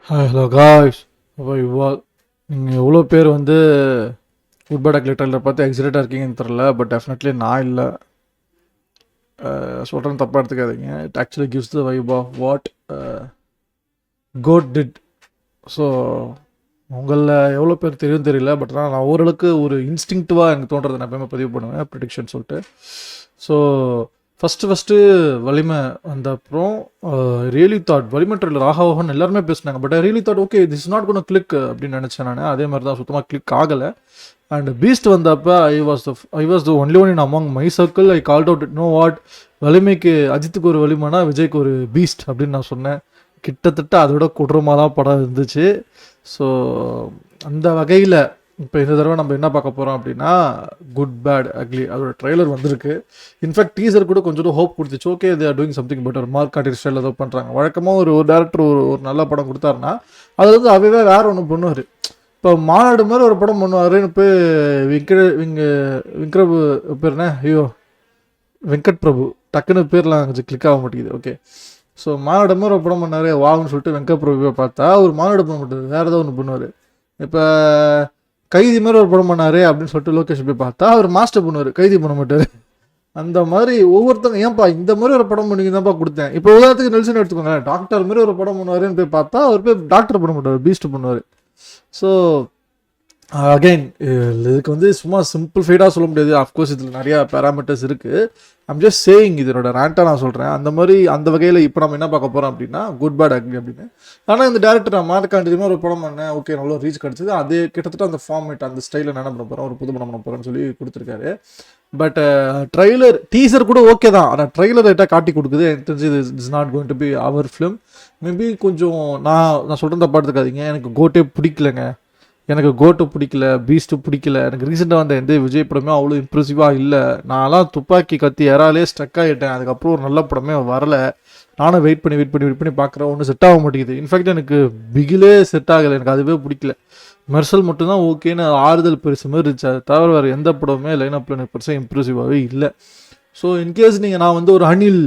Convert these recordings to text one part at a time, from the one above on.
Hi hello guys. நீங்கள் எவ்வளோ பேர் வந்து குட் பேட் அக்லி ட்ரெயிலர் பார்த்து எக்ஸைட்டாக இருக்கீங்கன்னு தெரில, பட் டெஃபினெட்லி நான் இல்லை. சொல்கிறேன்னு தப்பாக எடுத்துக்காதீங்க. It actually gives the vibe of what goat did. So உங்களில் எவ்வளோ பேர் தெரியும் தெரியல, பட் ஆனால் நான் ஓரளவுக்கு ஒரு இன்ஸ்டிங்க்டிவாக எனக்கு தோன்றதை நான் எப்பவுமே பதிவு பண்ணுவேன், ப்ரிடிக்ஷன் சொல்லிட்டு. ஸோ ஃபஸ்ட்டு வலிமை வந்த அப்புறம் ரியலி தாட் வலிமை ட்ரெயிலர் ஆகாவாகன்னு எல்லாருமே பேசினாங்க. But I really thought okay this is not cone click அப்படின்னு நினச்சேன் நான். அதே மாதிரி தான் சுத்தமாக கிளிக் ஆகலை. அண்ட் பீஸ்ட் வந்தப்போ I was the only one in among my circle. I called out know what வலிமைக்கு அஜித்துக்கு ஒரு வலிமைனா விஜய்க்கு ஒரு பீஸ்ட் அப்படின்னு நான் சொன்னேன். கிட்டத்தட்ட அதோட கொடூரமாக தான் படம் இருந்துச்சு. ஸோ அந்த வகையில் இப்போ இந்த தடவை நம்ம என்ன பார்க்க போகிறோம் அப்படின்னா குட் பேட் அக்லி அதோட ட்ரெய்லர் வந்திருக்கு. இன்ஃபேக்ட் டீசர் கூட கொஞ்சம் ஹோப் கொடுத்துச்சு. Okay they are doing something better, mark காட்டி ஸ்டைலில் ஏதோ பண்ணுறாங்க. வழக்கமாக ஒரு டேரக்டர் ஒரு நல்ல படம் கொடுத்தாருன்னா அதில் வந்து அவையே வேறு ஒன்று பண்ணுவார். இப்போ மாநாடு மாதிரி ஒரு படம் பண்ணுவாருன்னு போய் விக்ரபு பேர்னா ஐயோ வெங்கட் பிரபு டக்குன்னு பேர்லாம் கொஞ்சம் கிளிக் ஆக மாட்டேங்குது. ஓகே, ஸோ மாநாடு மாதிரி ஒரு படம் பண்ணார் வாவுன்னு சொல்லிட்டு வெங்கட் பிரபுவை பார்த்தா ஒரு மாநாடு பண்ண மாட்டார், வேறு ஏதோ ஒன்று பண்ணுவார். இப்போ கைதி மாதிரி ஒரு படம் பண்ணார் அப்படின்னு சொல்லிட்டு லோகேஷ் போய் பார்த்தா அவர் மாஸ்டர் பண்ணுவார், கைதி பண்ண மாட்டார். அந்த மாதிரி ஒவ்வொருத்தங்க ஏன்ப்பா இந்த மாதிரி ஒரு படம் பண்ணி தான்ப்பா கொடுத்தேன். இப்போ உதாரணத்துக்கு நெல்சன் எடுத்துக்கோங்க, டாக்டர் மாதிரி ஒரு படம் பண்ணுவாருன்னு போய் பார்த்தா அவர் போய் டாக்டர் பண்ண மாட்டார், பீஸ்ட் பண்ணுவார். ஸோ அகைன் இதுக்கு வந்து சும்மா சிம்பிள்ஃபைடாக சொல்ல முடியாது. அஃப்கோர்ஸ் இதில் நிறையா பேராமீட்டர்ஸ் இருக்குது. ஐம் ஜஸ்ட் சேயிங், இதனோட ரேண்ட்டாக நான் சொல்கிறேன். அந்த மாதிரி அந்த வகையில் இப்போ நம்ம என்ன பார்க்க போகிறோம் அப்படின்னா குட் பேட் அக்லி அப்படின்னு. ஆனால் இந்த டேரக்டர் நான் மார்க்காண்டியமாக ஒரு படம் பண்ணேன், ஓகே நல்லா ரீச் கிடச்சிது. அதே கிட்டத்தட்ட அந்த ஃபார்மேட் அந்த ஸ்டைலில் என்ன பண்ண போகிறோம், ஒரு புது படம் பண்ண போகிறேன்னு சொல்லி கொடுத்துருக்காரு. பட் ட்ரெய்லர் டீசர் கூட ஓகே தான், ஆனால் ட்ரெய்லர் ரைட்டாக காட்டி கொடுக்குது. எனக்கு தெரிஞ்சு is not going to be our film. Maybe கொஞ்சம் நான் சொல்கிறேன் தப்பா எடுத்துக்காதீங்க, எனக்கு கோட்டே பிடிக்கலங்க. எனக்கு கோட்டு பிடிக்கல, பீஸ்ட்டு பிடிக்கல. எனக்கு ரீசெண்டாக வந்த எந்த விஜய் படமே அவ்வளோ இம்ப்ரெசிவாக இல்லை. நான்லாம் துப்பாக்கி கத்தி யாராலே ஸ்ட்ரக் ஆகிட்டேன். அதுக்கப்புறம் ஒரு நல்ல படமே வரலை. நானும் வெயிட் பண்ணி பார்க்குறேன், ஒன்றும் செட் ஆக மாட்டேங்குது. இன்ஃபேக்ட் எனக்கு பிகிலே செட் ஆகலை, எனக்கு அதுவே பிடிக்கல. மெர்சல் மட்டும்தான் ஓகேன்னு ஆறுதல் பெருசு மாதிரி இருந்துச்சு. அது தவிர வேறு எந்த படமே லைனப்பில் எனக்கு பெருசாக இம்ப்ரெசிவாகவே இல்லை. ஸோ இன்கேஸ் நீங்கள் நான் வந்து ஒரு அணில்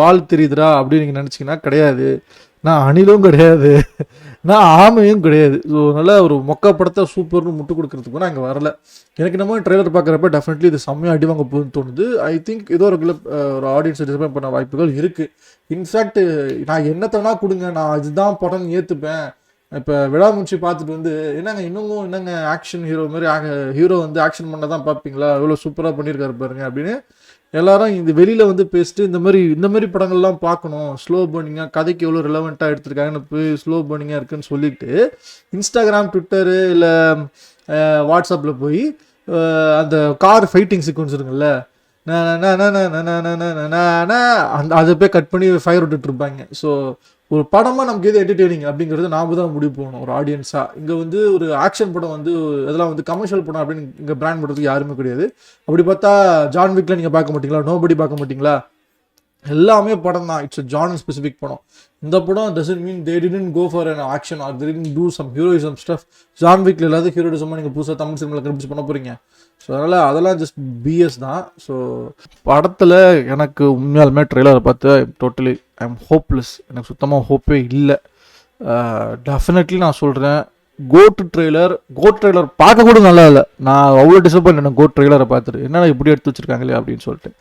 ஆள் தெரியுதுரா அப்படின்னு நீங்கள் நினச்சிங்கன்னா கிடையாது. நான் அணிலும் கிடையாது, நான் ஆமையும் கிடையாது. ஸோ நல்லா ஒரு மொக்க படத்தை சூப்பர்னு முட்டு கொடுக்கறதுக்கு நான் இங்கே வரல. எனக்கு நம்ம ட்ரெய்லர் பார்க்குறப்ப டெஃபினெட்லி இது செம்மையாக அடி வாங்க போகுதுன்னு தோணுது. ஐ திங்க் ஏதோ ஒரு ஆடியன்ஸை டிசப்பாயிண்ட் பண்ண வாய்ப்புகள் இருக்குது. இன்ஃபேக்ட் நான் என்னத்தனா கொடுங்க, நான் இதுதான் படம் ஏற்றுப்பேன். இப்போ விடாமுயற்சி பார்த்துட்டு வந்து என்னங்க ஆக்ஷன் ஹீரோ மாதிரி ஹீரோ வந்து ஆக்ஷன் பண்ண தான் பார்ப்பீங்களா, எவ்வளோ சூப்பராக பண்ணியிருக்காரு பாருங்க அப்படின்னு எல்லாரும் இந்த வெளியில் வந்து பேசிட்டு இந்த மாதிரி படங்கள்லாம் பார்க்கணும், ஸ்லோ பர்னிங்காக கதைக்கு எவ்வளோ ரிலவெண்ட்டாக எடுத்திருக்காங்கன்னு போய் ஸ்லோ பர்னிங்காக இருக்குன்னு சொல்லிட்டு இன்ஸ்டாகிராம் ட்விட்டரு இல்லை வாட்ஸ்அப்பில் போய் அந்த கார் ஃபைட்டிங் சீக்வன்ஸ் இருக்குல்ல அந்த அதை போய் கட் பண்ணி ஃபயர் விட்டுட்ருப்பாங்க. ஸோ ஒரு படமாக நமக்கு எது என்டர்டெய்னிங் அப்படிங்கிறது நாம் தான் முடிவு போகணும் ஒரு ஆடியன்ஸாக. இங்கே வந்து ஒரு ஆக்ஷன் படம் வந்து இதெல்லாம் வந்து கமர்ஷியல் படம் அப்படின்னு இங்கே பிராண்ட் பண்ணுறதுக்கு யாருமே கிடையாது. அப்படி பார்த்தா ஜான் விக்ல நீங்கள் பார்க்க மாட்டீங்களா, நோபடி பார்க்க மாட்டீங்களா, எல்லாமே படம் தான். இட்ஸ் ஜான் ஸ்பெசிஃபிக் படம். இந்த படம் doesn't mean they didn't go for an action or they didn't do some heroism stuff. John விக்ல எல்லாத்தையும் ஹீரோயிசமாக நீங்கள் புதுசாக தமிழ் சினிமாவில் கண்டுபிடிச்சு பண்ண போகிறீங்க. ஸோ அதெல்லாம் ஜஸ்ட் பிஎஸ் தான். ஸோ படத்தில் எனக்கு உண்மையாலுமே ட்ரெய்லரை பார்த்து டோட்டலி ஐ எம் ஹோப்லெஸ். எனக்கு சுத்தமாக ஹோப்பே இல்லை. டெஃபினெட்லி நான் சொல்கிறேன், கோட் ட்ரெய்லர் பார்க்க கூட நல்லா இல்லை. நான் அவ்வளோ டிசப்பாயிண்ட் எனக்கு கோட் ட்ரெய்லரை பார்த்துட்டு என்னென்ன இப்படி எடுத்து வச்சுருக்காங்களே அப்படின்னு சொல்லிட்டு.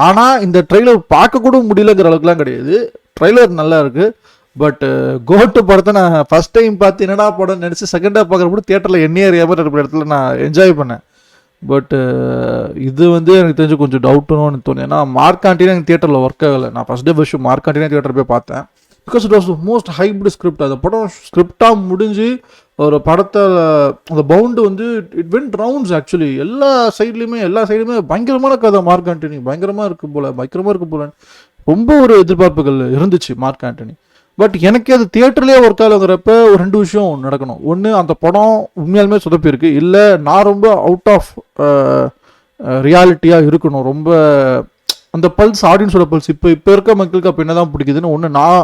ஆனால் இந்த ட்ரெய்லர் பார்க்க கூட முடியலங்கிற அளவுக்குலாம் கிடையாது. ட்ரெய்லர் நல்லா இருக்குது. பட் கோட்டு படத்தை நான் ஃபஸ்ட் டைம் பார்த்து என்னடா படம் நினச்சி செகண்டாக பார்க்குறப்போ தியேட்டரில் எண்ணெய் அறியாமல் இருக்கிற இடத்துல நான் என்ஜாய் பண்ணேன். பட் இது வந்து எனக்கு தெரிஞ்சு கொஞ்சம் டவுட்டுன்னு தோணும். ஏன்னா மார்க் ஆண்டினா எனக்கு தியேட்டரில் ஒர்க் ஆகலை. நான் ஃபஸ்ட் டே ஃபர்ஸ்ட் மார்க் ஆண்டினா தியேட்டர் போய் பார்த்தேன். Because it was most hyped script. அந்த படம் ஸ்கிரிப்டாக முடிஞ்சு ஒரு படத்தை அந்த பவுண்டு வந்து இட் வென்ட் ரவுண்ட்ஸ். ஆக்சுவலி எல்லா சைட்லையுமே பயங்கரமான கதை. மார்க் ஆண்டனி பயங்கரமாக இருக்கு போல ரொம்ப ஒரு எதிர்பார்ப்புகள் இருந்துச்சு மார்க் ஆண்டனி. பட் எனக்கு அது தியேட்டர்லேயே ஒர்க் ஆகுங்கிறப்ப ஒரு 2 விஷயம் நடக்கணும். ஒன்று, அந்த படம் உண்மையாலுமே சொதப்பிருக்கு, இல்லை நான் ரொம்ப அவுட் ஆஃப் ரியாலிட்டியாக இருக்கணும். ரொம்ப அந்த பல்ஸ் ஆடியன்ஸோட பல்ஸ் இப்போ இருக்க மக்களுக்கு அப்போ என்ன தான் பிடிக்குதுன்னு ஒன்று நான்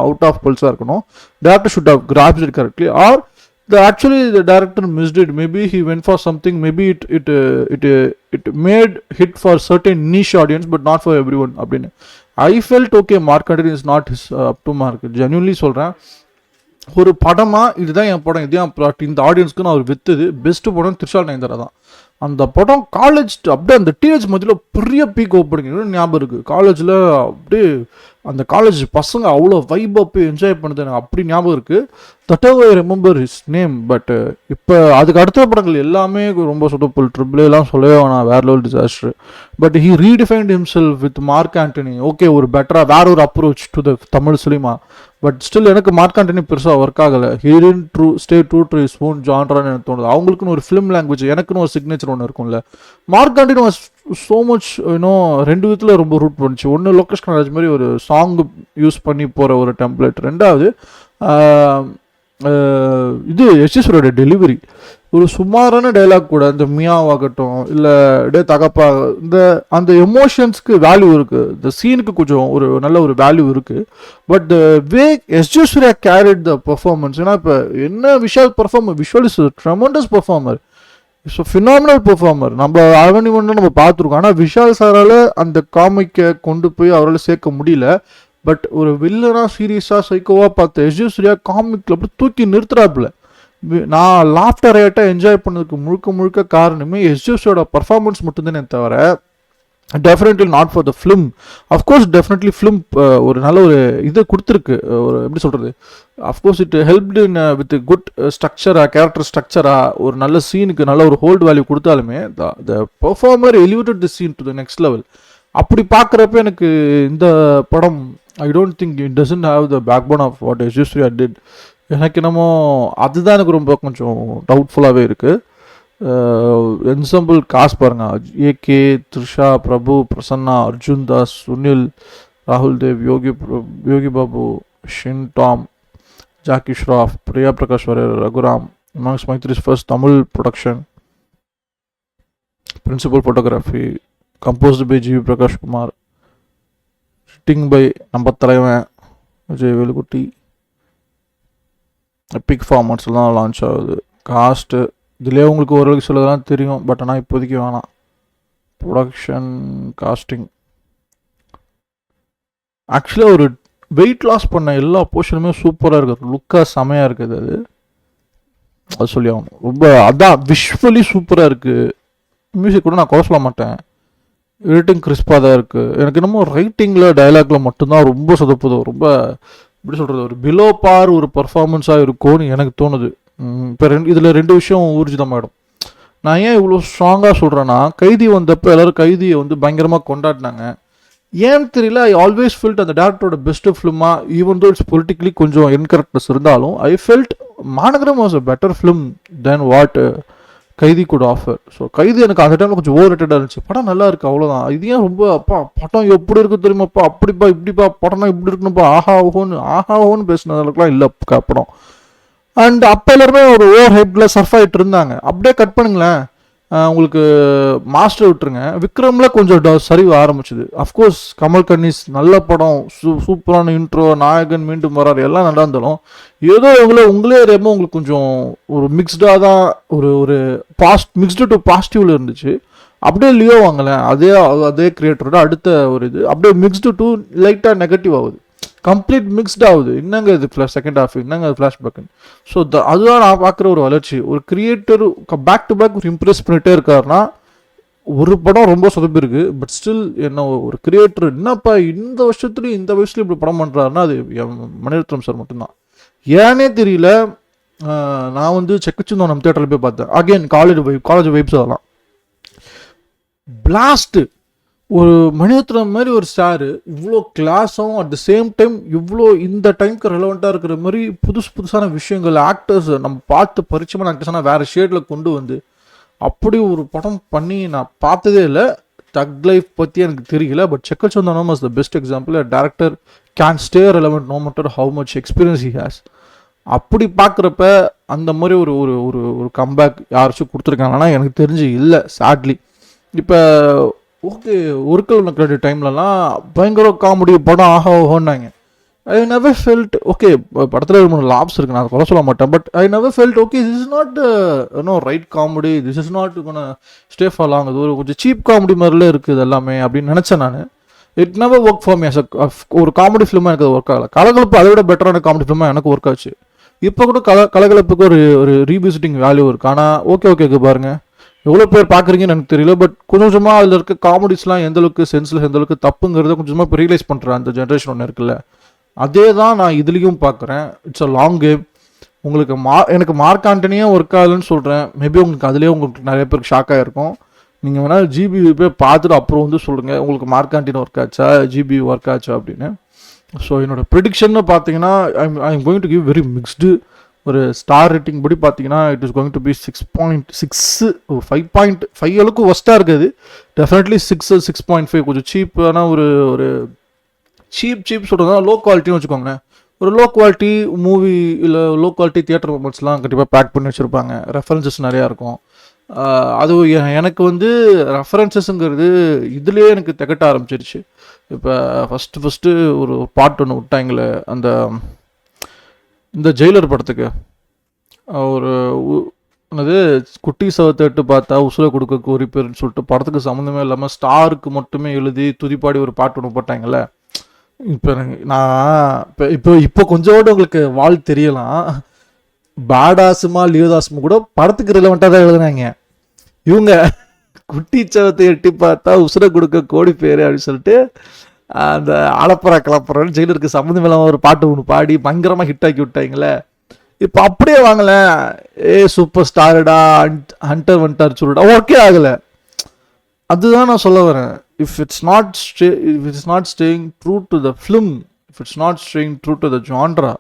அவுட் ஆஃப் பல்ஸாக இருக்கணும். Director should have grasped it correctly or the director missed it. Maybe he went for something. Maybe it made hit for certain niche audience but not for everyone அப்படின்னு. I felt okay, Mark Antony is not his up to mark. Genuinely சொல்கிறேன், ஒரு படமாக இதுதான் என் படம், இதுதான் plot, இந்த ஆடியன்ஸ்க்கு நான் அவர் விற்றுது பெஸ்ட்டு படம் த்ரிஷால் நயன்தாரா தான். அந்த படம் காலேஜ் அப்படியே அந்த டீனேஜ் மத்தியில் பெரிய பீக் ஓப்பனிங் ஞாபகம் இருக்குது. காலேஜில் அப்படியே அந்த காலேஜ் பசங்க அவ்வளோ வைப்பாக போய் என்ஜாய் பண்ணது எனக்கு அப்படி ஞாபகம் இருக்குது. That I remember his name. But இப்போ அதுக்கு அடுத்த படங்கள் எல்லாமே ரொம்ப சொதப்பல், ட்ரிபிள்லாம் சொல்லவே வேணாம், வேற level disaster. But he redefined himself with Mark Antony. Okay, ஒரு பெட்டராக வேற ஒரு approach to the Tamil cinema. But still எனக்கு மார்க் ஆண்டனி பெருசாக ஒர்க் ஆகலை. He didn't stay true to his own ஜான்ரான்னு எனக்கு தோணுது. அவங்களுக்குன்னு ஒரு ஃபிலிம் லாங்குவேஜ், எனக்குன்னு ஒரு சிக்னேச்சர் ஒன்று இருக்கும்ல. Mark Antony was so much ரெண்டு விதத்தில் ரொம்ப ரூட் பண்ணிச்சு. ஒன்று லோகேஷ் கனராஜ் மாதிரி ஒரு சாங் யூஸ் பண்ணி போகிற ஒரு டெம்ப்ளேட். ரெண்டாவது இது எஸ்எஸ்வரோட டெலிவரி ஒரு சுமாரான டைலாக் கூட, இந்த மியாவாகட்டும் இல்லை டே தகப்பா, இந்த அந்த எமோஷன்ஸ்க்கு வேல்யூ இருக்குது, இந்த சீனுக்கு கொஞ்சம் ஒரு நல்ல ஒரு வேல்யூ இருக்குது. பட் வே எஸ்எஸ்வரியா கேரிட் த பெர்ஃபார்மன்ஸ். ஏன்னா இப்போ என்ன visual is tremendous performer, it's a phenomenal performer. நம்ம அவனிவன் நம்ம பார்த்துருக்கோம். ஆனால் விஷால் சாரால் அந்த காமிக்கை கொண்டு போய் அவரால் சேர்க்க முடியல. பட் ஒரு வில்லனாக சீரியஸாக சைக்கோவாக பார்த்த எஸ்எஸ்வரியா காமிக்கில் அப்படி தூக்கி நிறுத்துறாப்புல. நான் லாஃப்டர் ரேட்டாக என்ஜாய் பண்ணதுக்கு முழுக்க காரணமே எஸ்ஜிஎஸோட பர்ஃபார்மன்ஸ் மட்டும்தானே தவிர definitely not for the film. Of course definitely film ஒரு நல்ல ஒரு இதை கொடுத்துருக்கு. ஒரு எப்படி சொல்கிறது, of course it helped in with good ஸ்ட்ரக்சராக, கேரக்டர் ஸ்ட்ரக்சராக, ஒரு நல்ல சீனுக்கு நல்ல ஒரு ஹோல்டு வேல்யூ கொடுத்தாலுமே the performer elevated the scene to the next level. அப்படி பார்க்குறப்ப எனக்கு இந்த படம் I don't think it doesn't have the backbone of what SJS did. எனக்கு என்னமோ அதுதான் எனக்கு ரொம்ப கொஞ்சம் டவுட்ஃபுல்லாகவே இருக்குது. என்சம்பிள் காசு பாருங்கள், ஏகே, த்ரிஷா, பிரபு, பிரசன்னா, அர்ஜுன் தாஸ், சுனில், ராகுல் Dev, Yogi Babu, Shine Tom, Jackie Shroff, Priya Prakash Varrier, Raghuram. Amongst Mythri's first Tamil production. Principal photography composed by GV Prakash Kumar. Writing by நம்ம தலைவன் விஜய் வேலுக்குட்டி. எபிக் ஃபார்மட்ஸில் தான் லான்ச் ஆகுது. காஸ்ட்டு இதுலேயே உங்களுக்கு ஓரளவுக்கு சொல்லலாம் தெரியும், பட் ஆனால் இப்போதைக்கு வேணாம். ப்ரொடக்ஷன் காஸ்டிங் ஆக்சுவலாக ஒரு வெயிட் லாஸ் பண்ண எல்லா போர்ஷனுமே சூப்பராக இருக்குது, லுக்காக செமையாக இருக்குது. அது சொல்லி ஆகணும். ரொம்ப அதான் விஷுவலி சூப்பராக இருக்குது. மியூசிக் கூட நான் குறை சொல்ல மாட்டேன், எடிட்டிங் கிறிஸ்பாக தான் இருக்குது. எனக்கு என்னமோ ரைட்டிங்கில் டைலாக்ல மட்டும்தான் ரொம்ப சொதப்புதோ, ரொம்ப எப்படி சொல்கிறது, ஒரு பிலோ பார் ஒரு பர்ஃபார்மன்ஸாக இருக்கும்னு எனக்கு தோணுது. இப்போ இதில் ரெண்டு விஷயம் ஊர்ஜிதமாகிடும். நான் ஏன் இவ்வளோ ஸ்ட்ராங்காக சொல்கிறேன்னா, கைதி வந்தப்போ எல்லோரும் கைதியை வந்து பயங்கரமாக கொண்டாடினாங்க. ஏன்னு தெரியல, ஐ ஆல்வேஸ் ஃபெல்ட் அந்த டேரக்டரோட பெஸ்ட்டு ஃபிலிமாக, ஈவன் தோ இட்ஸ் பொலிட்டிக்கலி கொஞ்சம் இன்கரெக்ட்னஸ் இருந்தாலும், I felt Maanagaram was a better film then what Kaithi கூட ஆஃபர். ஸோ கைதி எனக்கு அந்த டைமில் கொஞ்சம் ஓவர் ரேட்டடாக இருந்துச்சு. படம் நல்லா இருக்குது அவ்வளோதான். இது ஏன் ரொம்ப அப்பா படம் எப்படி இருக்குது தெரியுமாப்பா, அப்படிப்பா இப்படிப்பா படம்னா இப்படி இருக்கணும்ப்பா, ஆஹா ஓஹோன்னு பேசினதுக்கெலாம் இல்லை படம். அண்ட் அப்போ எல்லாருமே ஒரு ஓவர் ஹைப்பில் சர்ஃப் ஆகிட்டு இருந்தாங்க. அப்படியே கட் பண்ணுங்களேன், உங்களுக்கு மாஸ்டர் விட்டுருங்க, விக்ரமில் கொஞ்சம் சரிவு ஆரம்பிச்சுது. அஃப்கோர்ஸ் கமல் கன்னிஸ் நல்ல படம், சூப்பரான இன்ட்ரோ, நாயகன் மீண்டும் வராரு, எல்லாம் நல்லா இருந்தாலும் ஏதோ உங்களே அறியாமல் உங்களுக்கு கொஞ்சம் ஒரு மிக்ஸ்டாக தான் ஒரு மிக்ஸ்டு டு பாசிட்டிவ்ல இருந்துச்சு. அப்படியே லியோ வாங்கலேன், அதே கிரியேட்டரோட அடுத்த ஒரு இது அப்படியே மிக்ஸ்டு டு லைட்டாக நெகட்டிவ் ஆகுது, கம்ப்ளீட் மிக்ஸ்ட் ஆகுது. என்னங்க இது செகண்ட் ஹாஃப், என்னங்க அது ஃப்ளாஷ்பேக். ஸோ அதுதான் நான் பார்க்குற ஒரு வளர்ச்சி. ஒரு கிரியேட்டர் பேக் டு பேக் ஒரு இம்ப்ரெஸ் பண்ணிகிட்டே இருக்காருன்னா, ஒரு படம் ரொம்ப சொதப்பிருக்கு, பட் ஸ்டில் என்ன ஒரு கிரியேட்டர் என்னப்பா இந்த வருஷத்துலேயும் இந்த வயசுலேயும் இப்படி படம் பண்ணுறாருன்னா அது மணிரத்னம் சார் மட்டும்தான். ஏன்னே தெரியல. நான் வந்து செக்கச்சிருந்தோம் நம்ம தேட்டரில் போய் பார்த்தேன். அகெயின் காலேஜ் வைப்ஸ் அதெல்லாம் பிளாஸ்ட்டு. ஒரு மணிரத்னம் மாதிரி ஒரு ஸ்டாரு இவ்வளோ கிளாஸும் அட் த சேம் டைம் இவ்வளோ இந்த டைமுக்கு ரெலவெண்ட்டாக இருக்கிற மாதிரி புதுசான விஷயங்கள், ஆக்டர்ஸ் நம்ம பார்த்து பரிச்சயமான ஆக்டர்ஸ்னால் வேறு ஷேடில் கொண்டு வந்து அப்படி ஒரு படம் பண்ணி நான் பார்த்ததே இல்லை. தக் லைஃப் பற்றி எனக்கு தெரியல, பட் செக்கல் Santhanam is the best example. Director can stay relevant no matter how much experience he has. அப்படி பார்க்குறப்ப அந்த மாதிரி ஒரு ஒரு ஒரு கம்பேக் யாராச்சும் கொடுத்துருக்காங்கன்னா எனக்கு தெரிஞ்சு இல்லை, சேட்லி. இப்போ ஓகே, ஒர்க்கல் கிரெடிட் டைம்லலாம் பயங்கர காமெடி படம் ஓஹோன்னாங்க. ஐ நெவர் ஃபெல்ட் ஓகே, படத்தில் 3 லாப்ஸ் இருக்குது, நான் குறை சொல்ல மாட்டேன், but I never felt okay this is not right comedy, this is not stay for long, அது ஒரு கொஞ்சம் சீப் காமெடி மாதிரில இருக்குது எல்லாமே அப்படின்னு நினச்சேன் நான். It never work for me. ஒரு காமெடி ஃபிலிமாக எனக்கு அது ஒர்க் ஆகலை. கலகலப்பு அதை விட பெட்டரான காமெடி ஃபிலிமாக எனக்கு ஒர்க் ஆச்சு. இப்போ கூட கலகலப்புக்கு ஒரு ஒரு ரீவிசிட்டிங் வேல்யூ இருக்குது. ஆனால் ஓகே பாருங்கள், எவ்வளோ பேர் பார்க்குறீங்கன்னு எனக்கு தெரியல. பட் கொஞ்சம் கொஞ்சமாக அதில் இருக்க காமெடிஸ்லாம் எந்த அளவுக்கு சென்ஸில் எந்த அளவுக்கு தப்புங்கிறத கொஞ்சமாக இப்போ ரியலைஸ் பண்ணுறேன். அந்த ஜென்ரேஷன் ஒன்று இருக்குல்ல, அதே தான் நான் இதுலேயும் பார்க்குறேன். It's a long game. உங்களுக்கு எனக்கு மார்க் ஆண்டனியே ஒர்க் ஆகலன்னு சொல்கிறேன். மேபி உங்களுக்கு அதுலேயே உங்களுக்கு நிறைய பேருக்கு ஷாக் ஆகிருக்கும். நீங்கள் வேணால் ஜிபி போய் பார்த்துட்டு அப்புறம் வந்து சொல்லுங்கள் உங்களுக்கு மார்க் ஆண்டனி ஒர்க் ஆச்சா ஜிபி ஒர்க் ஆச்சா அப்படின்னு. ஸோ என்னோடய ப்ரிடிக்ஷன்னு பார்த்தீங்கன்னா I am going to give very mixed. ஒரு ஸ்டார் ரேட்டிங் படி பார்த்தீங்கன்னா it is going to be 6.6, 5.5 அளவுக்கு ஒஸ்ட்டாக இருக்குது. டெஃபினெட்லி 6.5 கொஞ்சம் சீப்பான ஒரு ஒரு சீப் சொல்கிறதா லோ குவாலிட்டின்னு வச்சுக்கோங்களேன். ஒரு லோ குவாலிட்டி மூவி இல்லை லோ குவாலிட்டி தியேட்டர் மொமெண்ட்ஸ்லாம் கண்டிப்பாக பேக் பண்ணி வச்சுருப்பாங்க. ரெஃபரன்சஸ் நிறையா இருக்கும். அது எனக்கு வந்து ரெஃபரன்சஸ்ங்கிறது இதுலேயே எனக்கு திகட்ட ஆரம்பிச்சிருச்சு. இப்போ ஃபஸ்ட்டு ஒரு பாட்டு ஒன்று விட்டாங்களே அந்த இந்த ஜெயிலர் படத்துக்கு, ஒரு என்னது குட்டி சவத்தட்டு பார்த்தா உசுரை கொடுக்க கோரி பேருன்னு சொல்லிட்டு படத்துக்கு சம்மந்தமே இல்லாமல் ஸ்டாருக்கு மட்டுமே எழுதி துதிப்பாடி ஒரு பாட்டு ஒன்று போட்டாங்கல்ல. இப்போ நான் இப்போ கொஞ்சோடு உங்களுக்கு வாழ் தெரியலாம். பாடாசுமா லியோதாசுமா கூட படத்துக்கு ரிலவெண்ட்டாக தான் எழுதுனாங்க. இவங்க குட்டி சவத்தை எட்டி பார்த்தா உசுரை கொடுக்க கோடி பேர் அப்படின்னு சொல்லிட்டு அந்த ஆலப்புறா கலப்புறான்னு ஜெயிலருக்கு சம்மந்தம் இல்லாமல் ஒரு பாட்டு ஒன்று பாடி பயங்கரமாக ஹிட் ஆக்கி விட்டாங்களே. இப்போ அப்படியே வாங்கலேன், சூப்பர் ஸ்டாருடா ஹண்டர் வந்துட்டார் சொல்லிட்டா ஓகே ஆகலை. அதுதான் நான் சொல்ல வரேன். If it's not staying true to the film, if it's not staying true to the genre,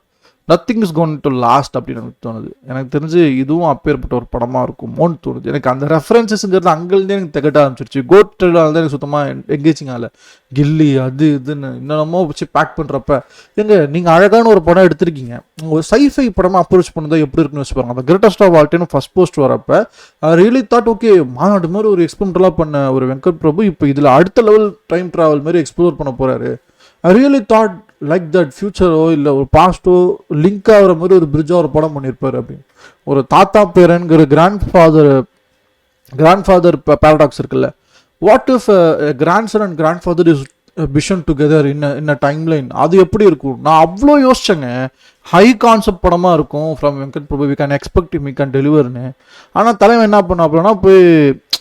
nothing is going to last அப்படின்னு எனக்கு தோணுது. எனக்கு தெரிஞ்சு இதுவும் அப்பேற்பட்ட ஒரு படமாக இருக்குமோன்னு தோணுது. எனக்கு அந்த ரெஃபரன்சஸ்ங்கிறது அங்கேருந்தே எனக்கு திகட்ட ஆரம்பிச்சிருச்சு. கோட்ரில் தான் எனக்கு சுத்தமாக எங்கேஜிங் ஆகலை. கில்லி அது இதுன்னு இன்னமும் வச்சு பேக் பண்ணுறப்ப நீங்கள் அழகான ஒரு படம் எடுத்திருக்கீங்க. ஒரு சைஃபை படமாக அப்ரோச் பண்ணதா எப்படி இருக்குன்னு வச்சு பாருங்க. அந்த greatest of all time first post வரப்போ ரியலி தாட் ஓகே மாநாடு மாதிரி ஒரு எக்ஸ்பெரிமெண்டலாக பண்ண ஒரு வெங்கட் பிரபு இப்போ இதில் அடுத்த லெவல் டைம் ட்ராவல் மாதிரி எக்ஸ்ப்ளோர் பண்ண போகிறாரு. I really thought like that ஃபியூச்சரோ இல்லை ஒரு பாஸ்ட்டோ லிங்க் ஆகிற மாதிரி ஒரு பிரிட்ஜாக ஒரு படம் பண்ணியிருப்பார் அப்படின்னு. ஒரு தாத்தா பேரன்கிற கிராண்ட் ஃபாதர் பேரடாக்ஸ் இருக்குல்ல. What if grandson and grandfather is vision together in a timeline, அது எப்படி இருக்கும்? நான் அவ்வளோ யோசிச்சேங்க. ஹை கான்செப்ட் படமாக இருக்கும் from Venkat Prabhu, we can expect we can டெலிவர்னு. ஆனால் தலைவன் என்ன பண்ண அப்படின்னா போய்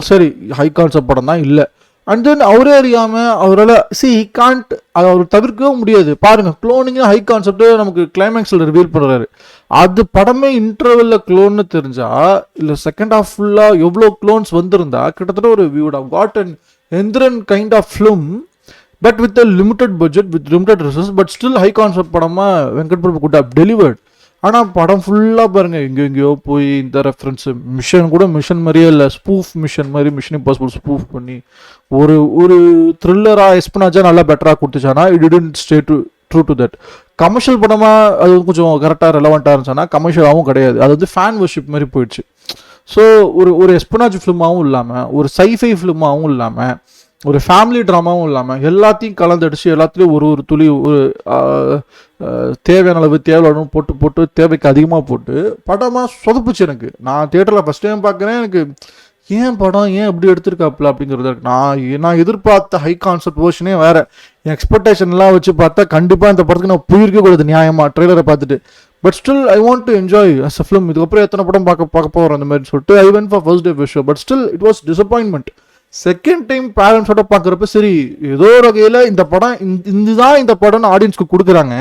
சரி ஹை கான்செப்ட் படம் தான் இல்லை. அண்ட் தென் அவரே அறியாமல் அவரால் அதை அவர் தவிர்க்கவே முடியாது. பாருங்கள், க்ளோனிங்காக ஹை கான்செப்ட் நமக்கு கிளைமேக்ஸில் ரிவீல் பண்ணுறாரு. அது படமே இன்டர்வெல்லில் க்ளோன்னு தெரிஞ்சால் இல்லை செகண்ட் ஹாஃப் ஃபுல்லாக எவ்வளோ க்ளோன்ஸ் வந்திருந்தா கிட்டத்தட்ட ஒரு we would have got an Enthiran kind of film, but with a limited budget with limited resource, but still high concept படமாக Venkat Prabhu could have delivered. ஆனால் படம் ஃபுல்லாக பாருங்கள் எங்கெங்கேயோ போய் இந்த ரெஃபரன்ஸு மிஷன் மாதிரியே இல்லை, ஸ்பூஃப் மிஷன் மாதிரி மிஷன் இம்பாசிபிள் ஸ்பூஃப் பண்ணி ஒரு த்ரில்லராக எஸ்பனாச்சா நல்லா பெட்டராக கொடுத்துச்சானா it didn't stay true to that. Commercial படமாக அது கொஞ்சம் கரெக்டாக ரெலவெண்ட்டாக இருந்துச்சுன்னா கமர்ஷியலாகவும் கிடையாது. அது வந்து ஃபேன் வர்ஷிப் மாதிரி போயிடுச்சு. ஸோ ஒரு எஸ்பனாஜ் ஃபிலிமாகவும் இல்லாமல் ஒரு சைஃபை ஃபிலிமாகவும் இல்லாமல் ஒரு ஃபேமிலி ட்ராமாவும் இல்லாமல் எல்லாத்தையும் கலந்தடிச்சு எல்லாத்துலேயும் ஒரு துளி ஒரு தேவையான அளவு தேவையான போட்டு தேவைக்கு அதிகமாக போட்டு படமாக சொதப்புச்சு எனக்கு. நான் தியேட்டரில் ஃபஸ்ட் டைம் பார்க்குறேன். எனக்கு ஏன் படம் ஏன் எப்படி எடுத்திருக்காப்புல அப்படிங்கிறது இருக்கு. நான் எதிர்பார்த்த ஹை கான்செப்ட் வேர்ஷனே வேறு. என் எக்ஸ்பெக்டேஷன்லாம் வச்சு பார்த்தா கண்டிப்பாக இந்த படத்துக்கு நான் போயிருக்க கூடாது நியாயமாக ட்ரெய்லரை பார்த்துட்டு. But still I want to enjoy as a film. இதுக்கப்புறம் எத்தனை படம் பார்க்க போகிறோம் அந்த மாதிரி சொல்லிட்டு I went for first day show. But still it was disappointment. Second time பேரண்ட்ஸோட பார்க்குறப்ப சரி ஏதோ ஒரு வகையில் இந்த படம் இதுதான் இந்த படம்னு ஆடியன்ஸ்க்கு கொடுக்குறாங்க.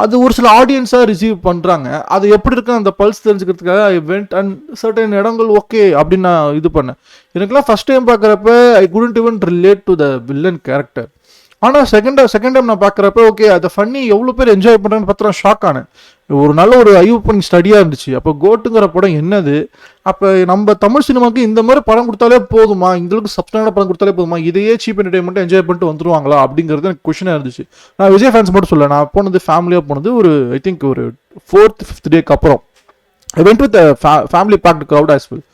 அது ஒரு சில ஆடியன்ஸாக ரிசீவ் பண்ணுறாங்க. அது எப்படி இருக்கு அந்த பல்ஸ் தெரிஞ்சுக்கிறதுக்காக ஐ வெண்ட் அண்ட் சர்டன் இடங்கள் ஓகே அப்படின்னு நான் இது பண்ணேன். எனக்குலாம் ஃபஸ்ட் டைம் பார்க்குறப்ப ஐ couldn't even relate to the villain character. ஆனால் செகண்ட் டைம் நான் பார்க்குறப்ப ஓகே அதை ஃபன்னி எவ்வளோ பேர் என்ஜாய் பண்ணுறேன்னு பார்த்து நான் ஷாக் ஆனேன். ஒரு நல்ல ஒரு ஐ ஓப்பனிங் ஸ்டடியாக இருந்துச்சு. அப்போ கோட்டுங்கிற படம் என்னது, அப்போ நம்ம தமிழ் சினிமாவுக்கு இந்த மாதிரி படம் கொடுத்தாலே போதுமா, இந்தளவுக்கு சப்ஸ்டாண்டான படம் கொடுத்தாலே போதுமா, இதையே சீப் என்டர்டைன்மெண்ட் என்ஜாய் பண்ணிட்டு வந்துருவாங்களா அப்படிங்கிறது எனக்கு கொஷனாக இருந்துச்சு. நான் விஜய் ஃபேன்ஸ் மட்டும் சொல்ல, நான் போனது ஃபேமிலியாக போனது ஒரு ஐ திங்க் ஒரு 4th 5th டேக்கு அப்புறம். I went with family packed crowd as well.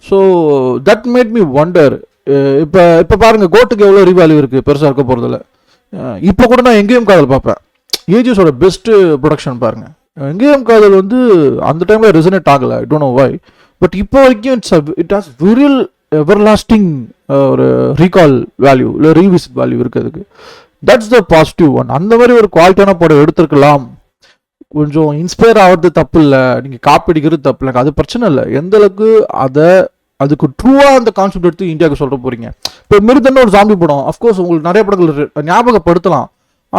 So that made me wonder. இப்போ பாருங்கள் கோட்டுக்கு எவ்வளோ ரீவேல்யூ இருக்குது, பெருசாக இருக்க போகிறதில்ல. இப்போ கூட நான் எங்கேயும் காதல் பார்ப்பேன். ஏஜிஎஸோட பெஸ்ட்டு ப்ரொடக்ஷன் பாருங்கள். எங்கேயும் காதல் வந்து அந்த டைமில் ரெசனேட் ஆகலை, I don't know why. But இப்போ வரைக்கும் இட் ஹாஸ் ரியல் எவர்லாஸ்டிங் ஒரு ரீகால் வேல்யூ இல்லை ரீவிசிட் வேல்யூ இருக்குது அதுக்கு. That's the positive one. அந்த மாதிரி ஒரு குவாலிட்டியான படம் எடுத்துருக்கலாம். கொஞ்சம் இன்ஸ்பயர் ஆகிறது தப்பு இல்லை, நீங்கள் காப்பி அடிக்கிறது தப்பு இல்லை, அது பிரச்சனை இல்லை. எந்த அளவுக்கு அதுக்கு ட்ரூவாக அந்த கான்செப்ட் எடுத்து இந்தியாவுக்கு சொல்ல போகிறீங்க. இப்போ மிருதன்னு ஒரு ஜாம்பி படம், அஃப்கோர்ஸ் உங்களுக்கு நிறைய படங்கள் ஞாபகப்படுத்தலாம்,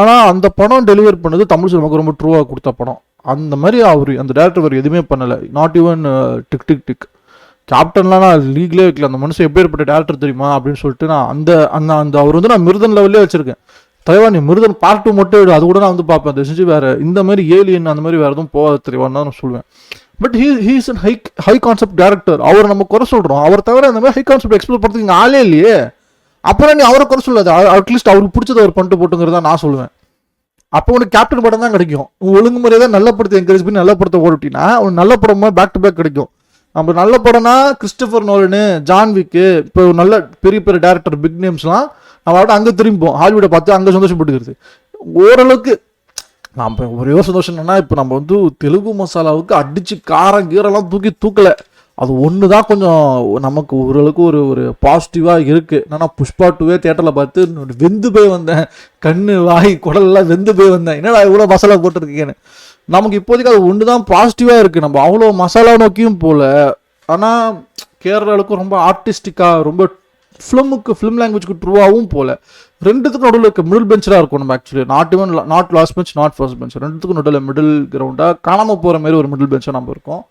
ஆனால் அந்த படம் டெலிவர் பண்ணது தமிழ் சினிமாவுக்கு ரொம்ப ட்ரூவாக கொடுத்த படம். அந்த மாதிரி அந்த டேரக்டர் எதுவுமே பண்ணலை. Not even tick tick tick கேப்டன்லாம் நான் லீக்லேயே வைக்கல. அந்த மனுஷன் எப்பேற்பட்ட டேரக்டர் தெரியுமா அப்படின்னு சொல்லிட்டு நான் அந்த அவர் வந்து நான் மிருதன் லெவல்லே வச்சிருக்கேன். தலைவா நீ மிருதன் பார்ட் 2 மட்டும் எடு, அது கூட நான் வந்து பார்ப்பேன். அதை செஞ்சு வேறு இந்த மாதிரி ஏலியன் அந்த மாதிரி வேறு எதுவும் போகாது தெரியவான்னு தான் நான் சொல்லுவேன். But he's an high concept director. அவர் நம்ம குறை சொல்கிறோம், அவர் தவிர இந்த மாதிரி ஹை கான்செப்ட் எக்ஸ்ப்ளோர் பண்ணுறதுக்கு இங்கே ஆளே இல்லையே. அப்புறம் நீ அவரை குறை சொல்லாது, அட்லீஸ்ட் அவருக்கு பிடிச்சதை அவர் பண்ணிட்டு போட்டுங்கிறதா நான் சொல்லுவேன். அப்போ உனக்கு கேப்டன் படம் தான் கிடைக்கும். ஒழுங்கு முறையாக நல்ல படத்தை என்கரேஜ் பண்ணி நல்ல படத்தை ஓடிட்டினா உனக்கு நல்ல படமாக பேக் டு பேக் கிடைக்கும். நம்ம நல்ல படம்னா கிறிஸ்டோபர் நோலனு, ஜான் விக்கு, இப்போ நல்ல பெரிய பெரிய டேரக்டர் பிக் நேம்ஸ்லாம் நம்ம அங்கே திரும்பிப்போம், ஹாலிவுட்டை பார்த்து அங்கே சந்தோஷப்பட்டுக்கிறது. ஓரளவுக்கு நம்ம ஒரே ஒரு சந்தோஷம் என்னன்னா, இப்போ நம்ம வந்து தெலுங்கு மசாலாவுக்கு அடித்து காரம் கீரெல்லாம் தூக்கலை. அது ஒன்று தான் கொஞ்சம் நமக்கு ஓரளவுக்கு ஒரு பாசிட்டிவாக இருக்குது. என்னன்னா புஷ்பா 2 தியேட்டரில் பார்த்து வெந்து போய் வந்தேன், கண்ணு வாய் குடலெல்லாம் வெந்து போய் வந்தேன், என்னடா இவ்வளோ மசாலா போட்டிருக்கீங்கன்னு. நமக்கு இப்போதைக்கு அது ஒன்று தான் பாசிட்டிவாக இருக்குது. நம்ம அவ்வளோ மசாலா நோக்கியும் போகல, ஆனால் கேரளாவுக்கு ரொம்ப ஆர்டிஸ்டிக்காக ரொம்ப ஃபிலிம் லாங்குவேஜ்க்கு ட்ரூவாகவும் போகல. ரெண்டுத்துக்கும் நடுவில் இருக்க மிடில் பெஞ்சாக இருக்கும். நம்ம actually not last bench, not first bench, ரெண்டுத்துக்கும் நடுவில் மிடில் கிரவுண்டாக காணாமல் போகிற மாதிரி ஒரு மிடில் பெஞ்சாக நம்ம இருக்கோம்.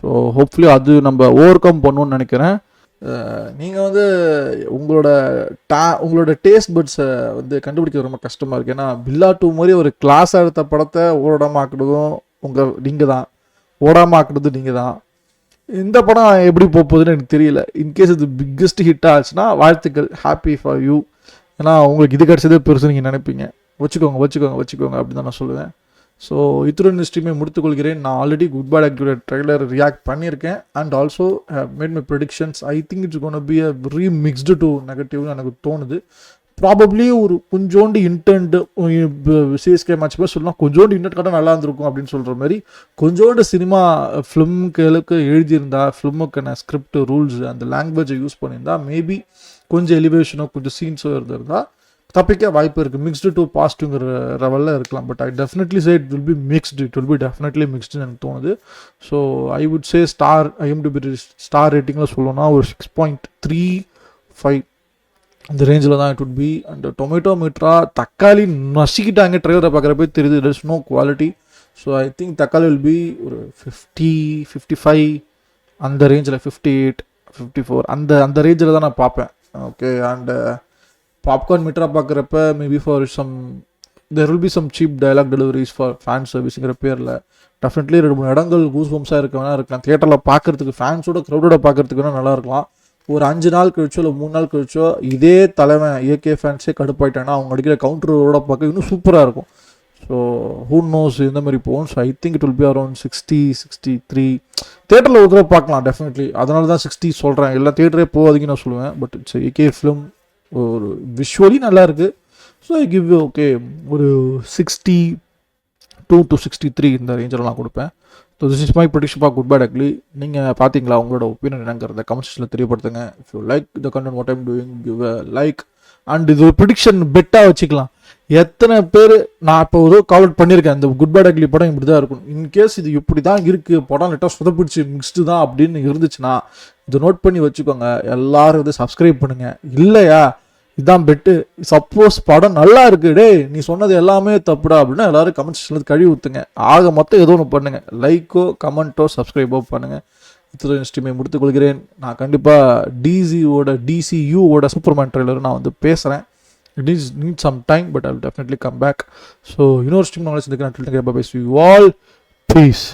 ஸோ ஹோப்ஃபுல்லி அது நம்ம ஓவர் கம் பண்ணணும்னு நினைக்கிறேன். நீங்கள் வந்து உங்களோட டேஸ்ட் பட்ஸை வந்து கண்டுபிடிக்கிறது ரொம்ப கஷ்டமாக இருக்குது. ஏன்னா பில்லா 2 மாதிரி ஒரு கிளாஸாக எடுத்த படத்தை ஓடாமல் ஆக்கினதும் நீங்கள் தான், ஓடாமல் ஆக்கினது நீங்கள் தான். இந்த படம் எப்படி போகுதுன்னு எனக்கு தெரியல. இன்கேஸ் இது பிக்கஸ்ட் ஹிட் ஆச்சுன்னா வாழ்த்துக்கள், ஹாப்பி ஃபார் யூ. ஏன்னா உங்களுக்கு இது கிடச்சதே பெருசு நீங்கள் நினைப்பீங்க. வச்சுக்கோங்க அப்படின்னு தான் நான் சொல்லுவேன். ஸோ இத்துடன் ஸ்ட்ரீமை முடித்துக்கொள்கிறேன். நான் already good bad accurate trailer react பண்ணியிருக்கேன் and also made my predictions. I think it's gonna be a very mixed to நெகட்டிவ்னு எனக்கு தோணுது. ப்ராபப்ளி ஒரு கொஞ்சோண்டு இன்டென்ட் சிஎஸ்கே மேட்ச் போய் சொல்லலாம், கொஞ்சோண்டு இன்டென்ட் காட்ட நல்லா இருந்திருக்கும் அப்படின்னு சொல்கிற மாதிரி கொஞ்சோண்டு சினிமா ஃபிலிம்களுக்கு எழுதியிருந்தா, ஃபிலிமுக்கான ஸ்கிரிப்ட் ரூல்ஸ் அந்த லாங்குவேஜை யூஸ் பண்ணியிருந்தா மேபி கொஞ்சம் எலிவேஷனோ கொஞ்சம் சீன்ஸோ இருந்திருந்தா தப்பிக்க வாய்ப்பு இருக்குது. மிக்ஸ்டு டு பாசிட்டிவ்ங்கிற லெவலில் இருக்கலாம். But I definitely say it will be mixed, it will be definitely மிக்ஸ்டுன்னு எனக்கு தோணுது. So I would say IMDb star ரேட்டிங்கில் சொல்லணும்னா ஒரு 6.35 அந்த ரேஞ்சில் தான் it would be. And tomato மீட்டரா தக்காளி நசிக்கிட்டாங்க ட்ரெய்லரை பார்க்குறப்ப தெரியுது, it is no quality. So I think தக்காளி வில் பி ஒரு 50-55 அந்த ரேஞ்சில், 58 54 அந்த ரேஞ்சில் தான் நான் பார்ப்பேன். ஓகே. அண்ட் பாப்கார்ன் மீட்டராக பார்க்குறப்ப maybe for there will be some cheap dialogue deliveries for fan serviceங்கிற பேரில் டெஃபினெட்லி 2-3 இடங்கள் கூஸ் பம்ஸாக இருக்கலாம். தியேட்டரில் பார்க்குறதுக்கு ஃபேன்ஸோட க்ரௌடோட பார்க்குறதுக்கு வேணால் நல்லா இருக்கலாம். ஒரு 5 நாள் கழிச்சோ இல்லை 3 நாள் கழிச்சோ இதே தலைவன் ஏகே ஃபேன்ஸே கடுப்பாயிட்டாங்கன்னா அவங்க அடிக்கிற கவுண்டரோட பார்க்க இன்னும் சூப்பராக இருக்கும். ஸோ ஹூ நோஸ் இந்த மாதிரி போகும். So I think it will B around 60-63 தியேட்டரில் ஒரு தடவை பார்க்கலாம் டெஃபினெட்லி. அதனால தான் 60 சொல்கிறேன். எல்லா தியேட்டரே போகாதீங்கன்னு நான் சொல்லுவேன். பட் இட்ஸ் ஏகே ஃபிலிம், ஒரு விஷுவலி நல்லா இருக்குது. ஸோ ஐ கிவ் ஓகே ஒரு 62 to 63 இந்த ரேஞ்சில் நான் கொடுப்பேன். So this is my prediction for Good Bad Ugly. நீங்கள் பார்த்தீங்களா? உங்களோட ஒப்பீனியன் என்னங்கிறத கமெண்ட் செக்ஷனில் தெரியப்படுத்துங்க. If you like the content what I'm doing give a like. And இது ஒரு ப்ரெடிக்ஷன் பெட்டாக வச்சுக்கலாம். எத்தனை பேர் நான் இப்போ ஒரு கால் அவுட் பண்ணியிருக்கேன், இந்த குட் பேட் அக்லி படம் இப்படி தான் இருக்கும். இன்கேஸ் இது இப்படி தான் இருக்குது, படம் லைட்டாக சொதப்பிடிச்சு மிக்ஸ்டு தான் அப்படின்னு இருந்துச்சுன்னா இதை நோட் பண்ணி வச்சுக்கோங்க. எல்லோரும் இது சப்ஸ்கிரைப் பண்ணுங்கள். இல்லையா இதுதான் பெட்டு. சப்போஸ் படம் நல்லா இருக்கு, டே நீ சொன்னது எல்லாமே தப்புடா அப்படின்னா எல்லோரும் கமெண்ட் செக்ஷனில் கழுவி ஊற்றுங்க. ஆக மொத்தம் ஏதோ ஒன்று பண்ணுங்கள், லைக்கோ கமெண்ட்டோ சப்ஸ்கிரைபோ பண்ணுங்கள். இத்துடன் ஸ்ட்ரீமை முடித்துக்கொள்கிறேன். நான் கண்டிப்பாக DCUவோட சூப்பர்மேன் ட்ரெய்லர் நான் வந்து பேசுகிறேன். It is need some time but I will definitely come back. So இன்னொரு ஸ்ட்ரீம் நாலேஜ் இருக்கிறேன். Bye you all, piece.